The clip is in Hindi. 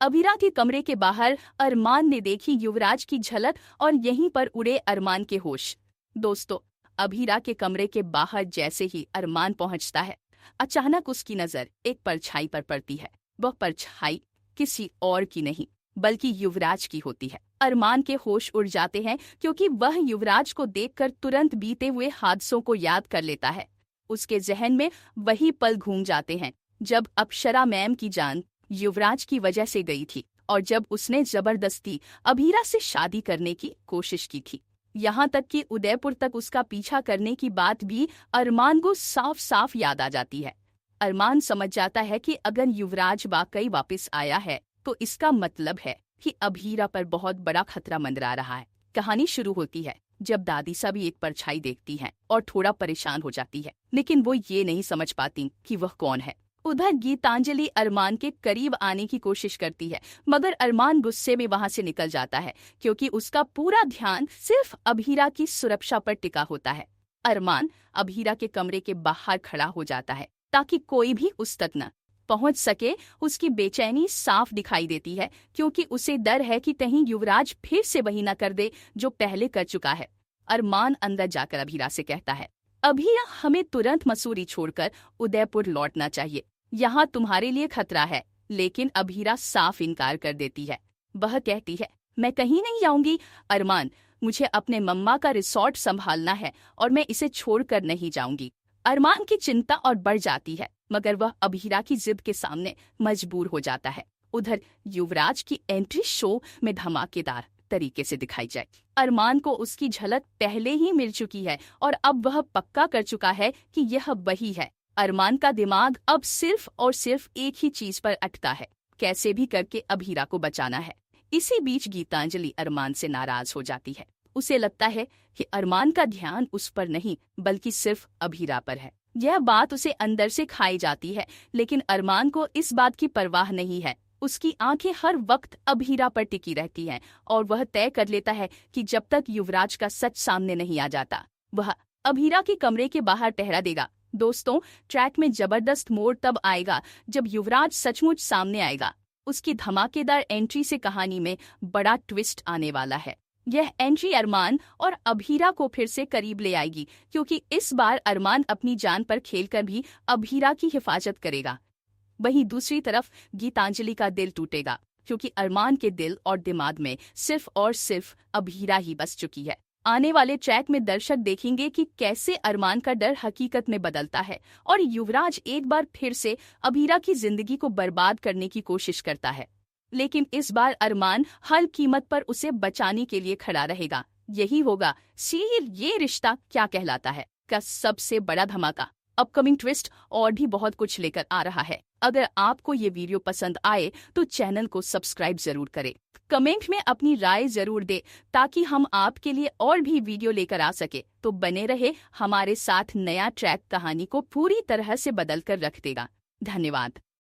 अभीरा के कमरे के बाहर अरमान ने देखी युवराज की झलक और यहीं पर उड़े अरमान के होश। दोस्तों, अभीरा के कमरे के बाहर जैसे ही अरमान पहुंचता है, अचानक उसकी नजर एक परछाई पर पड़ती है। वह परछाई किसी और की नहीं बल्कि युवराज की होती है। अरमान के होश उड़ जाते हैं क्योंकि वह युवराज को देखकर तुरंत बीते हुए हादसों को याद कर लेता है। उसके जहन में वही पल घूम जाते हैं जब अप्सरा मैम की जान युवराज की वजह से गई थी और जब उसने जबरदस्ती अभीरा से शादी करने की कोशिश की थी। यहाँ तक कि उदयपुर तक उसका पीछा करने की बात भी अरमान को साफ साफ याद आ जाती है। अरमान समझ जाता है कि अगर युवराज वाकई वापस आया है तो इसका मतलब है कि अभीरा पर बहुत बड़ा खतरा मंडरा रहा है। कहानी शुरू होती है जब दादी सभी एक परछाई देखती हैं और थोड़ा परेशान हो जाती है, लेकिन वो ये नहीं समझ पाती कि वह कौन है। उधर गीतांजलि अरमान के करीब आने की कोशिश करती है, मगर अरमान गुस्से में वहां से निकल जाता है क्योंकि उसका पूरा ध्यान सिर्फ अभीरा की सुरक्षा पर टिका होता है। अरमान अभीरा के कमरे के बाहर खड़ा हो जाता है ताकि कोई भी उस तक न पहुंच सके। उसकी बेचैनी साफ दिखाई देती है क्योंकि उसे डर है कि कहीं युवराज फिर से वही न कर दे जो पहले कर चुका है। अरमान अंदर जाकर अभीरा से कहता है, अभीरा, हमें तुरंत मसूरी छोड़कर उदयपुर लौटना चाहिए। यहाँ तुम्हारे लिए खतरा है। लेकिन अभीरा साफ इनकार कर देती है। वह कहती है, मैं कहीं नहीं जाऊंगी अरमान, मुझे अपने मम्मा का रिसोर्ट संभालना है और मैं इसे छोड़कर नहीं जाऊंगी। अरमान की चिंता और बढ़ जाती है, मगर वह अभीरा की जिद के सामने मजबूर हो जाता है। उधर युवराज की एंट्री शो में धमाकेदार तरीके से दिखाई जाए। अरमान को उसकी झलक पहले ही मिल चुकी है और अब वह पक्का कर चुका है कि यह वही है। अरमान का दिमाग अब सिर्फ और सिर्फ एक ही चीज पर अटका है, कैसे भी करके अभीरा को बचाना है। इसी बीच गीतांजलि अरमान से नाराज हो जाती है। उसे लगता है कि अरमान का ध्यान उस पर नहीं बल्कि सिर्फ अभीरा पर है। यह बात उसे अंदर से खाई जाती है, लेकिन अरमान को इस बात की परवाह नहीं है। उसकी आंखें हर वक्त अभीरा पर टिकी रहती हैं और वह तय कर लेता है कि जब तक युवराज का सच सामने नहीं आ जाता, वह अभीरा के कमरे के बाहर टहरा देगा। दोस्तों, ट्रैक में जबरदस्त मोड़ तब आएगा जब युवराज सचमुच सामने आएगा। उसकी धमाकेदार एंट्री से कहानी में बड़ा ट्विस्ट आने वाला है। यह एंट्री अरमान और अभीरा को फिर से करीब ले आएगी क्योंकि इस बार अरमान अपनी जान पर खेलकर भी अभीरा की हिफाजत करेगा। वहीं दूसरी तरफ गीतांजलि का दिल टूटेगा क्योंकि अरमान के दिल और दिमाग में सिर्फ और सिर्फ अभीरा ही बस चुकी है। आने वाले ट्रैक में दर्शक देखेंगे कि कैसे अरमान का डर हकीकत में बदलता है और युवराज एक बार फिर से अभीरा की जिंदगी को बर्बाद करने की कोशिश करता है। लेकिन इस बार अरमान हर कीमत पर उसे बचाने के लिए खड़ा रहेगा। यही होगा सीरियल ये रिश्ता क्या कहलाता है का सबसे बड़ा धमाका। अपकमिंग ट्विस्ट और भी बहुत कुछ लेकर आ रहा है। अगर आपको ये वीडियो पसंद आए तो चैनल को सब्सक्राइब जरूर करें। कमेंट में अपनी राय जरूर दे ताकि हम आपके लिए और भी वीडियो लेकर आ सके। तो बने रहे हमारे साथ, नया ट्रैक कहानी को पूरी तरह से बदल कर रख देगा। धन्यवाद।